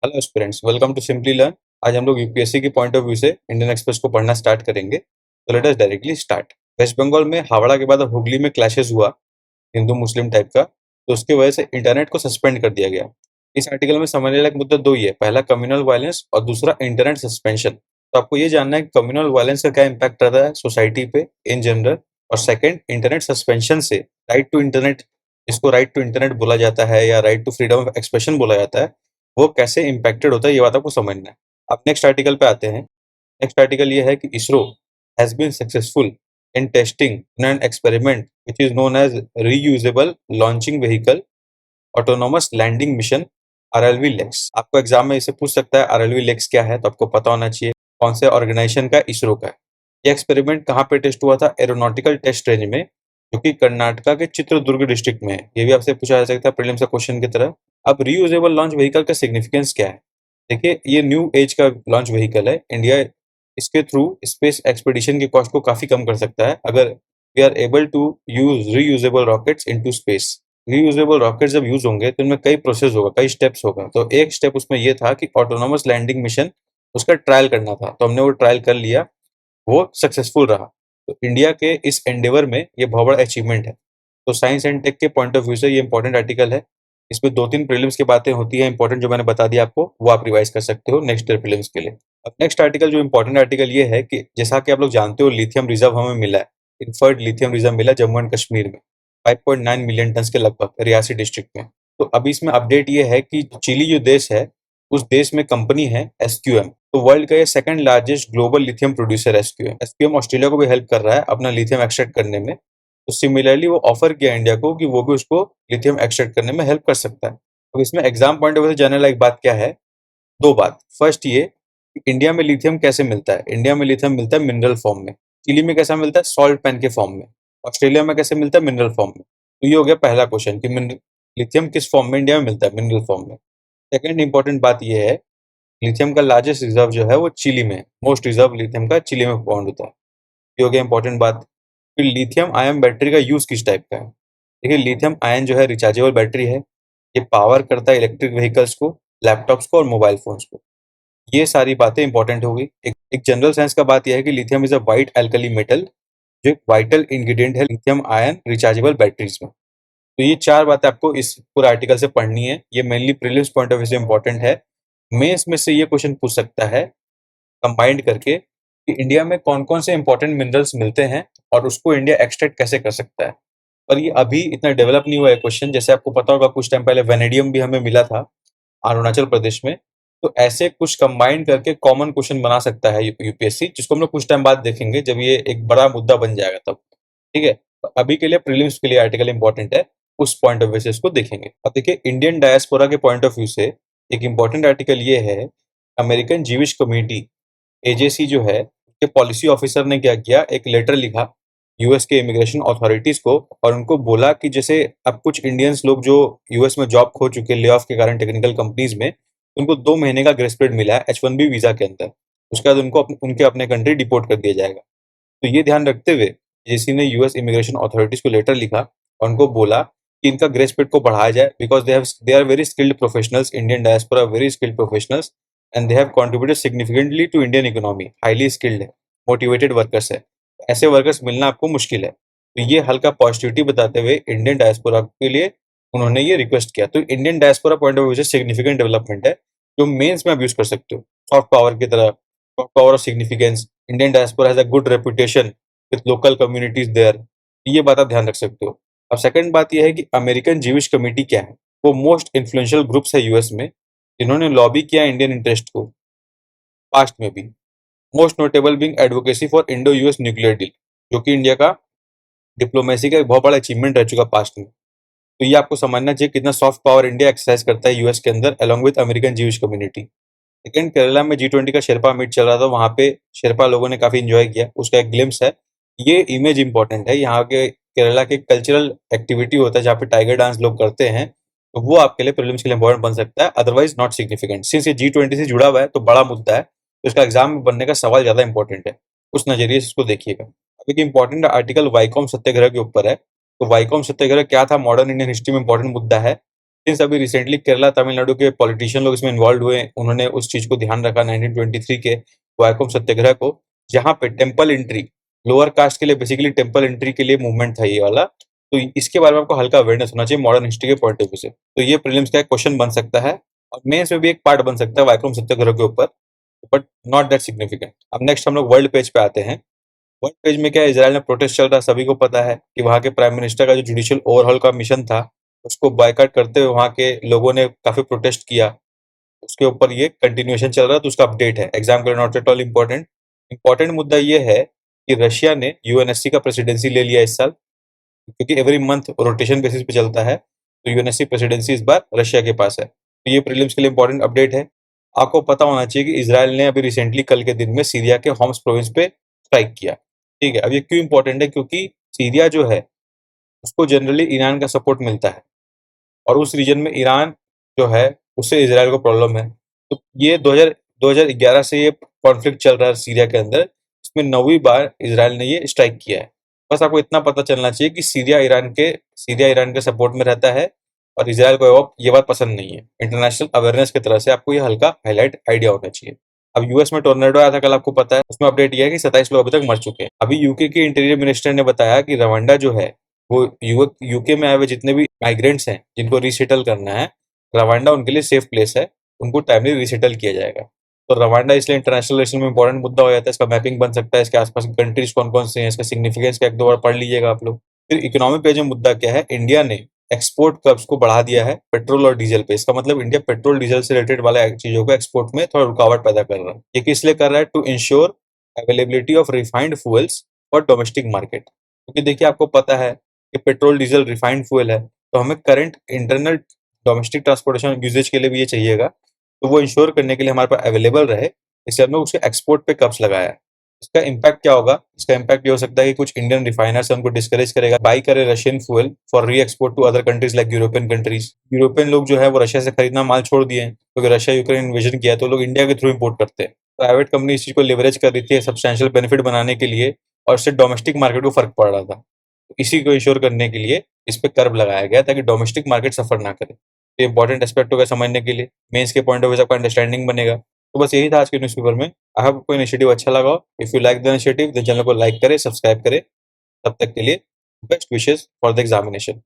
Hello students, welcome to simply learn. आज हम लोग यूपीएससी के पॉइंट ऑफ व्यू से इंडियन एक्सप्रेस को पढ़ना स्टार्ट करेंगे। तो let us directly start. West Bengal में हावड़ा के बाद अब हुगली में क्लैशेस हुआ, हिंदू मुस्लिम टाइप का। तो उसकी वजह से इंटरनेट को सस्पेंड कर दिया गया। इस आर्टिकल में समझने लायक मुद्दा दो ही है, पहला कम्युनल वायलेंस और दूसरा इंटरनेट सस्पेंशन। तो आपको ये जानना है कि कम्युनल वायलेंस का क्या इम्पैक्ट रहता है सोसाइटी पे इन जनरल, और सेकंड इंटरनेट सस्पेंशन से राइट टू इंटरनेट, इसको राइट टू इंटरनेट बोला जाता है या right to freedom of expression बोला जाता है, वो कैसे इम्पैक्टेड होता है, ये बात आपको समझना है। अब नेक्स्ट आर्टिकल पे आते हैं। नेक्स्ट आर्टिकल ये है कि ISRO has been successful in testing an experiment which is known as reusable launching vehicle autonomous landing mission RLV LEX. आपको एग्जाम में इसे पूछ सकता है आरएलवी लेक्स क्या है, तो आपको पता होना चाहिए कौन से ऑर्गेनाइजेशन का, इसरो का है। ये एक्सपेरिमेंट कहाँ पे टेस्ट हुआ था? एरोनॉटिकल टेस्ट रेंज में, जो कि कर्नाटका के चित्रदुर्ग डिस्ट्रिक्ट में है। ये भी आपसे पूछा जा सकता है प्रीलिम्स का क्वेश्चन की तरह। अब रीयूजेबल लॉन्च व्हीकल का सिग्निफिकेंस क्या है? देखिए, ये न्यू एज का लॉन्च व्हीकल है। इंडिया इसके थ्रू स्पेस एक्सपेडिशन की कॉस्ट को काफी कम कर सकता है अगर we are able to use reusable rockets into space. Reusable rocket जब यूज होंगे तो इनमें कई प्रोसेस होगा, कई स्टेप्स होगा। तो एक स्टेप उसमें ये था कि ऑटोनोमस लैंडिंग मिशन, उसका ट्रायल करना था। तो हमने वो ट्रायल कर लिया, वो सक्सेसफुल रहा। तो इंडिया के इस एंडेवर में ये बहुत बड़ा अचीवमेंट है। तो साइंस एंड टेक के पॉइंट ऑफ व्यू से ये इंपॉर्टेंट आर्टिकल है। इसमें दो तीन प्रीलिम्स की बातें होती है इंपॉर्टेंट, जो मैंने बता दिया आपको, वो आप रिवाइज कर सकते हो नेक्स्ट ईयर प्रीलिम्स के लिए। अब नेक्स्ट आर्टिकल, जो इंपॉर्टेंट आर्टिकल ये है कि जैसा कि आप लोग जानते हो, लिथियम रिजर्व हमें मिला है। इन्फर्ड लिथियम रिजर्व मिला जम्मू एंड कश्मीर में 5.9 मिलियन टन के लगभग, रियासी डिस्ट्रिक्ट में। तो अभी इसमें अपडेट ये है कि चिली जो देश है, उस देश में कंपनी है एसक्यूएम। तो वर्ल्ड का ये second largest global lithium producer SQM. SQM Australia को भी हेल्प कर रहा है अपना लिथियम एक्सट्रैक्ट करने में। तो सिमिलरली वो ऑफर किया इंडिया को कि वो भी उसको लिथियम एक्सट्रैक्ट करने में हेल्प कर सकता है। तो इसमें एग्जाम पॉइंट ऑफ व्यू से जानने लायक बात क्या है? दो बात। फर्स्ट ये कि इंडिया में लिथियम कैसे मिलता है। इंडिया में लिथियम मिलता है मिनरल फॉर्म में। चिली में कैसा मिलता है? सॉल्ट पैन के फॉर्म में। ऑस्ट्रेलिया में कैसे मिलता है? मिनरल फॉर्म में। तो ये हो गया पहला क्वेश्चन कि लिथियम किस फॉर्म में इंडिया में मिलता है? मिनरल फॉर्म में। सेकेंड इंपॉर्टेंट बात ये है, लिथियम का लार्जेस्ट रिजर्व जो है वो चिली में, मोस्ट रिजर्व लिथियम का चिली में फाउंड होता है। ये हो गया इंपॉर्टेंट बात। फिर लिथियम आयन बैटरी का यूज किस टाइप का है? देखिए, लिथियम आयन जो है रिचार्जेबल बैटरी है। ये पावर करता है इलेक्ट्रिक व्हीकल्स को, लैपटॉप्स को और मोबाइल फोन्स को। ये सारी बातें इंपॉर्टेंट हो गई। एक जनरल साइंस का बात यह है कि lithium is a white alkali metal, जो एक वाइटल इंग्रेडिएंट है लिथियम आयन रिचार्जेबल बैटरीज में। तो ये चार बातें आपको इस पूरे आर्टिकल से पढ़नी है। ये mainly prelims point of view से इंपॉर्टेंट है। मेंस में से ये क्वेश्चन पूछ सकता है कंबाइंड करके कि इंडिया में कौन कौन से इंपॉर्टेंट मिनरल्स मिलते हैं और उसको इंडिया एक्सट्रैक्ट कैसे कर सकता है। पर ये अभी इतना डेवलप नहीं हुआ है क्वेश्चन। जैसे आपको पता होगा, कुछ टाइम पहले वेनेडियम भी हमें मिला था अरुणाचल प्रदेश में। तो ऐसे कुछ कंबाइन करके कॉमन क्वेश्चन बना सकता है यूपीएससी, जिसको हम लोग कुछ टाइम बाद देखेंगे जब ये एक बड़ा मुद्दा बन जाएगा तब। ठीक है, तो अभी के लिए प्रीलिम्स के लिए आर्टिकल इंपॉर्टेंट है, उस पॉइंट ऑफ व्यू से इसको देखेंगे। अब देखिए, इंडियन डायस्पोरा के पॉइंट ऑफ व्यू से एक इंपॉर्टेंट आर्टिकल ये है, अमेरिकन जीविश कम्युनिटी एजेसी जो है, उसके पॉलिसी ऑफिसर ने क्या किया, एक लेटर लिखा यूएस के इमिग्रेशन अथॉरिटीज को, और उनको बोला कि जैसे अब कुछ इंडियंस लोग जो यूएस में जॉब खो चुके ले ऑफ के कारण टेक्निकल कंपनीज में, उनको 2 महीने का ग्रेस पीरियड मिला है H1B वीजा के अंदर। उसके बाद उनको उनके अपने कंट्री डिपोर्ट कर दिया जाएगा। तो ये ध्यान रखते हुए जेसी ने यूएस इमिग्रेशन अथॉरिटीज को लेटर लिखा और उनको बोला कि इनका ग्रेस पीरियड को बढ़ाया जाए, because they are very skilled professionals, Indian diaspora very skilled professionals, and they have contributed significantly to Indian economy, highly skilled है, मोटिवेटेड वर्कर्स है। ऐसे वर्कर्स मिलना आपको मुश्किल है। तो ये हल्का पॉजिटिविटी बताते हुए इंडियन डायस्पोरा के लिए उन्होंने ये रिक्वेस्ट किया। तो Indian diaspora point of view से सिग्निफिकेंट डेवलपमेंट है, जो मेंस में आप यूज कर सकते हो सॉफ्ट पावर की तरह। Soft power of significance, Indian diaspora has a good reputation with local communities there. ये बात आप ध्यान रख सकते हो। अब सेकंड बात यह है कि अमेरिकन जीविश कमेटी क्या है। वो मोस्ट इन्फ्लुएंशियल ग्रुप्स है यूएस में, जिन्होंने लॉबी किया इंडियन इंटरेस्ट को पास्ट में भी। Most notable being advocacy for Indo US nuclear deal, जो कि इंडिया का डिप्लोमेसी का एक बहुत बड़ा अचीवमेंट रह चुका पास्ट में। तो ये आपको समझना चाहिए कितना सॉफ्ट पावर इंडिया एक्सरसाइज करता है यूएस के अंदर along with American जीविश community. Second, Kerala में G20 का शेरपा मीट चल रहा था, वहाँ पे शेरपा लोगों ने काफी इंजॉय किया, उसका एक ग्लिम्स है। ये इमेज इंपॉर्टेंट है। यहाँ के केरला के कल्चरल एक्टिविटी होता है जहाँ पे टाइगर डांस लोग करते हैं, तो वो आपके लिए प्रीलिम्स के लिए इंपॉर्टेंट बन सकता है, अदरवाइज नॉट सिग्निफिकेंट। सिंस ये G20 से जुड़ा हुआ है तो बड़ा मुद्दा है, तो इसका एग्जाम में बनने का सवाल ज्यादा इंपॉर्टेंट है। उस नजरिए से इसको देखिएगा। अब एक इंपॉर्टेंट आर्टिकल वाईकॉम सत्याग्रह के ऊपर है। तो वाईकॉम सत्याग्रह क्या था, मॉडर्न इंडियन हिस्ट्री में इंपॉर्टेंट मुद्दा है। सिंस अभी रिसेंटली केरला तमिलनाडु के पॉलिटिशियन लोग इसमें इन्वॉल्व हुए, उन्होंने उस चीज को ध्यान रखा 1923 के वायकोम सत्याग्रह को, जहां पे टेम्पल एंट्री, लोअर कास्ट के लिए बेसिकली टेम्पल एंट्री के लिए मूवमेंट था ये वाला। तो इसके बारे में आपको हल्का अवेयरनेस होना चाहिए मॉडर्न हिस्ट्री के पॉइंट ऑफ व्यू से। तो ये प्रीलिम्स का एक क्वेश्चन बन सकता है और मेंस में भी एक पार्ट बन सकता है वायकोम सत्याग्रह के ऊपर, बट नॉट दैट सिग्निफिकेंट। अब नेक्स्ट हम लोग वर्ल्ड पेज पे आते हैं। वर्ल्ड पेज में क्या है, इजराइल में प्रोटेस्ट चल रहा है, सभी को पता है कि वहां के प्राइम मिनिस्टर का जो जुडिशियल ओवरहॉल का मिशन था उसको बायकॉट करते हुए वहां के लोगों ने काफी प्रोटेस्ट किया। उसके ऊपर ये कंटिन्यूएशन चल रहा है, तो उसका अपडेट है, एग्जाम के लिए not at all important. Important मुद्दा ये है कि रशिया ने यूएनएससी का प्रेसिडेंसी ले लिया इस साल, क्योंकि एवरी मंथ रोटेशन बेसिस पे चलता है, तो यूएनएससी प्रेसिडेंसी इस बार रशिया के पास है। तो ये प्रीलिम्स के लिए इंपॉर्टेंट अपडेट है। आपको पता होना चाहिए कि इसराइल ने अभी रिसेंटली कल के दिन में सीरिया के होम्स प्रोविंस पे स्ट्राइक किया। ठीक है, अब ये क्यों इंपॉर्टेंट है, क्योंकि सीरिया जो है उसको जनरली ईरान का सपोर्ट मिलता है और उस रीजन में ईरान जो है उससे इसराइल को प्रॉब्लम है। तो ये 2011 से ये कॉन्फ्लिक्ट चल रहा है सीरिया के अंदर, इसमें 9वीं बार इसराइल ने ये स्ट्राइक किया है। बस आपको इतना पता चलना चाहिए कि सीरिया ईरान के सपोर्ट में रहता है और इसराइल को ये बात पसंद नहीं है। इंटरनेशनल अवेयरनेस की तरह से आपको ये हल्का हाईलाइट आइडिया होना चाहिए। अब यूएस में टोर्नेडो आया था कल, आपको पता है, उसमें अपडेट ये है कि 27 लोग अभी तक मर चुके हैं। अभी यूके के इंटीरियर मिनिस्टर ने बताया कि रवांडा जो है वो यूके में आए हुए जितने भी माइग्रेंट्स हैं जिनको रीसेटल करना है, रवांडा उनके लिए सेफ प्लेस है, उनको टाइमली रीसेटल किया जाएगा। तो रवांडा इसलिए इंटरनेशनल रिलेशन में इंपॉर्टेंट मुद्दा हो जाता है, इसका मैपिंग बन सकता है, इसके आसपास की कंट्रीज कौन कौन से हैं, इसका सिग्निफिकेंस का एक दो बार पढ़ लीजिएगा आप लोग। फिर इकोनॉमी पेज में मुद्दा क्या है, इंडिया ने एक्सपोर्ट कर्व्स को बढ़ा दिया है पेट्रोल और डीजल पे। इसका मतलब इंडिया पेट्रोल डीजल से रिलेटेड वाले चीजों को एक्सपोर्ट में थोड़ा रुकावट पैदा कर रहा है। ये किस लिए कर रहा है, to ensure availability of refined fuels for domestic market. क्योंकि देखिए आपको पता है कि पेट्रोल डीजल रिफाइंड फ्यूल है, तो हमें current internal domestic transportation usages के लिए भी ये चाहिएगा, तो वो इंश्योर करने के लिए हमारे पास अवेलेबल रहे, इसलिए हमने उसके एक्सपोर्ट पे कब्ज लगाया है। इसका इम्पैक्ट क्या होगा, इसका इम्पैक्ट ये हो सकता है कि कुछ इंडियन रिफाइनर्स उनको डिस्करेज करेगा बाई करे Russian fuel for re export to other countries like European countries. European लोग जो है वो रशिया से खरीदना माल छोड़ दिए हैं, क्योंकि रशिया यूक्रेन इन्वेजन किया है, तो लोग इंडिया के थ्रू इंपोर्ट करते हैं। प्राइवेट कंपनी इस चीज को लिवरेज कर रही थी सब्सटैंशियल बेनिफिट बनाने के लिए, और इससे डोमेस्टिक मार्केट को फर्क पड़ रहा था। इसी को इंश्योर करने के लिए इस पे कर्व लगाया गया ताकि डोमेस्टिक मार्केट सफर ना करे। ये इंपॉर्टेंट एस्पेक्ट होगा समझने के लिए, मेंस के पॉइंट ऑफ व्यू से आपका अंडरस्टैंडिंग बनेगा। तो बस यही था आज के न्यूज़पेपर में। आई होप आपको इनिशिएटिव अच्छा लगा हो। If you like the initiative, तो चैनल को लाइक करें, सब्सक्राइब करें। तब तक के लिए best wishes for the examination.